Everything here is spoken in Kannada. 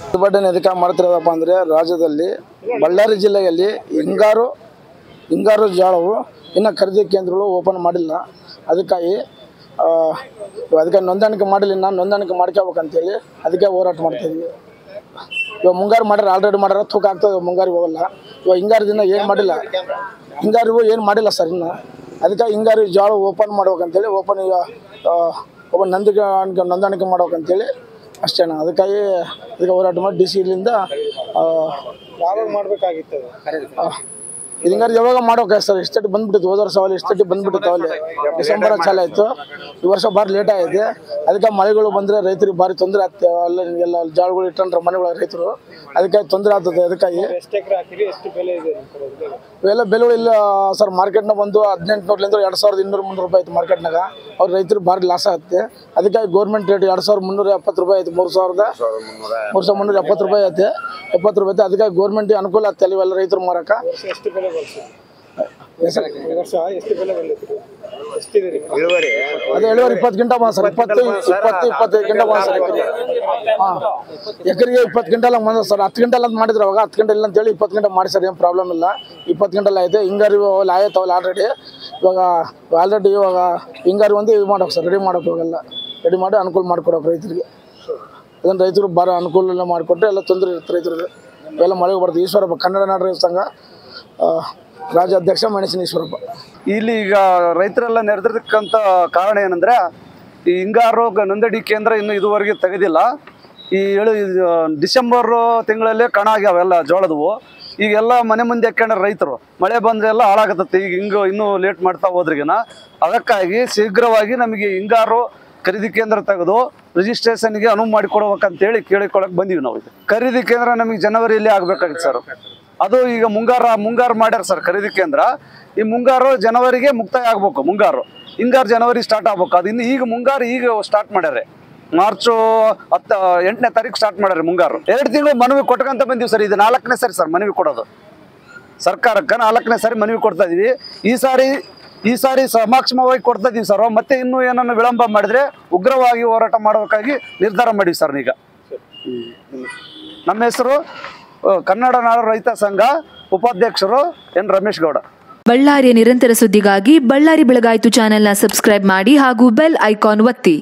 ಪ್ರತಿಭಟನೆ ಎದಕ್ಕೆ ಮಾಡ್ತಿರೋದಪ್ಪ ಅಂದರೆ ರಾಜ್ಯದಲ್ಲಿ ಬಳ್ಳಾರಿ ಜಿಲ್ಲೆಯಲ್ಲಿ ಹಿಂಗಾರು ಜೋಳವು ಇನ್ನು ಖರೀದಿ ಕೇಂದ್ರಗಳು ಓಪನ್ ಮಾಡಿಲ್ಲ. ಅದಕ್ಕೆ ನೋಂದಣಿಕೆ ಮಾಡಿಲ್ಲ, ನಾನು ನೋಂದಣಿಕೆ ಮಾಡ್ಕೋಬೇಕಂತೇಳಿ ಅದಕ್ಕೆ ಹೋರಾಟ ಮಾಡ್ತಾಯಿದ್ವಿ. ಇವಾಗ ಮುಂಗಾರು ಮಾಡ್ಯಾರ, ಆಲ್ರೆಡಿ ಮಾಡ್ಯಾರ, ತೂಕ ಆಗ್ತದೆ, ಮುಂಗಾರಿಗೆ ಹೋಗಲ್ಲ. ಇವಾಗ ಹಿಂಗಾರದಿಂದ ಏನು ಮಾಡಿಲ್ಲ, ಹಿಂಗಾರಿಗೂ ಏನು ಮಾಡಿಲ್ಲ ಸರ್ ಇನ್ನು. ಅದಕ್ಕೆ ಹಿಂಗಾರು ಜೋಳ ಓಪನ್ ಮಾಡ್ಬೇಕಂತೇಳಿ ನೋಂದಣಿಕೆ ಮಾಡ್ಬೇಕಂತೇಳಿ ಅಷ್ಟೇ. ಅದಕ್ಕಾಗಿ ಇದಕ್ಕೆ ಹೋರಾಟ ಮಾಡಿ ಡಿ ಸಿ ಇಲ್ಲಿಂದ ಯಾವಾಗ ಮಾಡಬೇಕಾಗಿತ್ತು ಹಿಂಗಾರು ಯಾವಾಗ ಮಾಡೋಕೆ ಸರ್. ಇಷ್ಟಕ್ಕೆ ಬಂದ್ಬಿಟ್ಟಿತ್ತು, ಹೋದ ವರ್ಷ ಅವಲ್ಲಿ ಇಷ್ಟಕ್ಕೆ ಬಂದ್ಬಿಟ್ಟಿತ್ತು, ಅವಲ್ಲಿ ಡಿಸೆಂಬರ್ ಚಾಲು ಆಯಿತು. ಈ ವರ್ಷ ಭಾರಿ ಲೇಟ್ ಆಗಿದೆ. ಅದಕ್ಕೆ ಮಳೆಗಳು ಬಂದರೆ ರೈತರಿಗೆ ಭಾರಿ ತೊಂದರೆ ಆಗ್ತದೆ. ಎಲ್ಲ ಜಾಳಗಳು ಇಟ್ಟಂಡ್ರೆ ಮನೆಗಳ ರೈತರು, ಅದಕ್ಕೆ ತೊಂದರೆ ಆಗ್ತದೆ. ಅದಕ್ಕಾಗಿ ಇವೆಲ್ಲ ಬೆಲೆಗಳು ಇಲ್ಲ ಸರ್. ಮಾರ್ಕೆಟ್ನಾಗ ಬಂದು 1800ಲಿಂದ 2200-300 ರೂಪಾಯಿ ಆಯ್ತು ಮಾರ್ಕೆಟ್ನಾಗ. ಅವ್ರ ರೈತರಿಗೆ ಭಾರಿ ಲಾಸ್ ಆಗುತ್ತೆ. ಅದಕ್ಕಾಗಿ ಗೌರ್ಮೆಂಟ್ ರೇಟ್ 2370 ರೂಪಾಯಿ ಆಯ್ತು, 3370 ರೂಪಾಯಿ ಐತೆ, 70 ರೂಪಾಯಿ ಐತೆ. ಅದಕ್ಕಾಗಿ ಗೌರ್ಮೆಂಟ್ ಅನುಕೂಲ ಆಗ್ತದೆ ಇವೆಲ್ಲ ರೈತರು ಮಾರಕ. ಅದೇ ಇಳುವರಿ 20 ಕ್ವಿಂಟಲ್ ಬಂದ ಸರ್, 25 ಕ್ವಿಂಟಲ್ ಬಂದ ಸರ್ ಎಕರೆಗೆ 20 ಕ್ವಿಂಟಲ್ ಬಂದ ಸರ್. 10 ಕ್ವಿಂಟಲ್ ಅಂತ ಮಾಡಿದ್ರು ಅವಾಗ, 10 ಕ್ವಿಂಟಲ್ ಅಂತೇಳಿ 20 ಕ್ವಿಂಟಲ್ ಮಾಡಿ ಸರ್, ಏನು ಪ್ರಾಬ್ಲಮ್ ಇಲ್ಲ. 20 ಕ್ವಿಂಟಲ್ ಐತೆ. ಹಿಂಗಾರು ಅವೆಲ್ಲ ಆಯ್ತವಲ್ಲ ಆಲ್ರೆಡಿ. ಇವಾಗ ಹಿಂಗಾರು ಒಂದು ಇದು ಮಾಡೋಕೆ ಸರ್, ರೆಡಿ ಮಾಡೋಕೆ, ಇವಾಗೆಲ್ಲ ರೆಡಿ ಮಾಡಿ ಅನುಕೂಲ ಮಾಡಿಕೊಡೋಕೆ ರೈತರಿಗೆ. ಅದನ್ನು ರೈತರು ಬರೋ ಅನುಕೂಲ ಮಾಡಿಕೊಟ್ರೆ ಎಲ್ಲ ತೊಂದರೆ ಇರುತ್ತೆ ರೈತರಿಗೆ. ಎಲ್ಲ ಮಳೆಗೆ ಬರ್ತದೆ. ಈಶ್ವರಪ್ಪ, ಕನ್ನಡ ನಾಡು ರೈತ ಸಂಘ ರಾಜ್ಯಾಧ್ಯಕ್ಷ ಮೆಣಸಿನ ಈಶ್ವರಪ್ಪ. ಇಲ್ಲಿ ಈಗ ರೈತರೆಲ್ಲ ನೆರೆದಿರ್ತಕ್ಕಂಥ ಕಾರಣ ಏನಂದರೆ, ಈ ಹಿಂಗಾರು ನೋಂದಣಿ ಕೇಂದ್ರ ಇನ್ನೂ ಇದುವರೆಗೆ ತೆಗೆದಿಲ್ಲ. ಈ ಡಿಸೆಂಬರ್ ತಿಂಗಳಲ್ಲೇ ಕಣ ಆಗ್ಯಾವೆಲ್ಲ ಜೋಳದವು. ಈಗೆಲ್ಲ ಮನೆ ಮುಂದೆ ಹಾಕ್ಕೊಂಡ್ರೆ ರೈತರು, ಮಳೆ ಬಂದರೆಲ್ಲ ಹಾಳಾಗತ್ತೆ. ಈಗ ಇನ್ನೂ ಲೇಟ್ ಮಾಡ್ತಾ ಹೋದ್ರಿಗಿನ. ಅದಕ್ಕಾಗಿ ಶೀಘ್ರವಾಗಿ ನಮಗೆ ಹಿಂಗಾರು ಖರೀದಿ ಕೇಂದ್ರ ತೆಗೆದು ರಿಜಿಸ್ಟ್ರೇಷನ್ಗೆ ಅನುವು ಮಾಡಿಕೊಡ್ಬೇಕಂತೇಳಿ ಕೇಳಿಕೊಳ್ಳಕ್ಕೆ ಬಂದೀವಿ ನಾವು. ಇದು ಖರೀದಿ ಕೇಂದ್ರ ನಮಗೆ ಜನವರಿಯಲ್ಲಿ ಆಗಬೇಕಾಗಿತ್ತು ಸರ್. ಅದು ಈಗ ಮುಂಗಾರು ಮಾಡ್ಯಾರ ಸರ್ ಖರೀದಿ ಕೇಂದ್ರ. ಈ ಮುಂಗಾರು ಜನವರಿಗೆ ಮುಕ್ತಾಯ ಆಗ್ಬೇಕು. ಹಿಂಗಾರು ಜನವರಿ ಸ್ಟಾರ್ಟ್ ಆಗ್ಬೇಕು. ಅದು ಇನ್ನು ಈಗ ಮುಂಗಾರು ಸ್ಟಾರ್ಟ್ ಮಾಡ್ಯಾರೆ. ಮಾರ್ಚ್ 8ನೇ ತಾರೀಕು ಸ್ಟಾರ್ಟ್ ಮಾಡ್ಯಾರೆ ಮುಂಗಾರು. 2 ತಿಂಗಳು ಮನವಿ ಕೊಟ್ಕೊಂತ ಬಂದೀವಿ ಸರ್. ಇದು 4ನೇ ಸರಿ ಸರ್ ಮನವಿ ಕೊಡೋದು. ಸರ್ಕಾರಕ್ಕೆ 4ನೇ ಸಾರಿ ಮನವಿ ಕೊಡ್ತಾ ಇದೀವಿ. ಈ ಸಾರಿ ಸಮಾಕ್ಷಮವಾಗಿ ಕೊಡ್ತಾ ಇದೀವಿ ಸರ್. ಮತ್ತೆ ಇನ್ನೂ ಏನನ್ನು ವಿಳಂಬ ಮಾಡಿದ್ರೆ ಉಗ್ರವಾಗಿ ಹೋರಾಟ ಮಾಡೋದಕ್ಕಾಗಿ ನಿರ್ಧಾರ ಮಾಡೀವಿ ಸರ್. ಈಗ ನಮ್ಮ ಹೆಸರು ಕನ್ನಡ ನಾಡು ರೈತ ಸಂಘ ಉಪಾಧ್ಯಕ್ಷರು ಎನ್ ರಮೇಶ್ ಗೌಡ. ಬಳ್ಳಾರಿಯ ನಿರಂತರ ಸುದ್ದಿಗಾಗಿ ಬಳ್ಳಾರಿ ಬೆಳಗಾಯಿತು ಚಾನೆಲ್ನ ಸಬ್ಸ್ಕ್ರೈಬ್ ಮಾಡಿ ಹಾಗೂ ಬೆಲ್ ಐಕಾನ್ ಒತ್ತಿ.